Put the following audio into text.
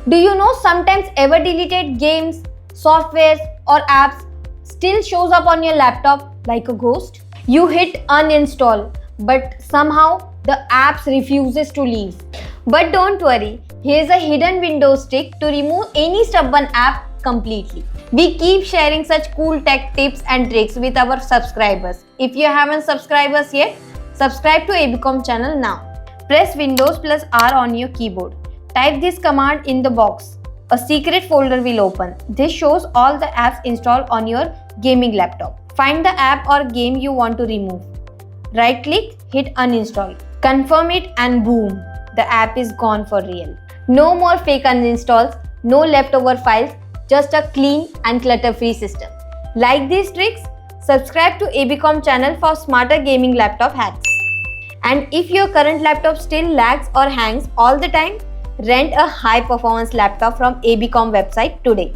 Do you know sometimes ever deleted games, softwares or apps still shows up on your laptop like a ghost? You hit uninstall, but somehow the apps refuses to leave. But don't worry, here's a hidden Windows trick to remove any stubborn app completely. We keep sharing such cool tech tips and tricks with our subscribers. If you haven't subscribed us yet, subscribe to ABCom channel now. Press Windows plus R on your keyboard. Type this command in the box. A secret folder will open. This shows all the apps installed on your gaming laptop. Find the app or game you want to remove. Right click, hit uninstall. Confirm it and boom, the app is gone for real. No more fake uninstalls, no leftover files, just a clean and clutter-free system. Like these tricks? Subscribe to ABCom channel for smarter gaming laptop hacks. And if your current laptop still lags or hangs all the time, rent a high-performance laptop from ABCom website today.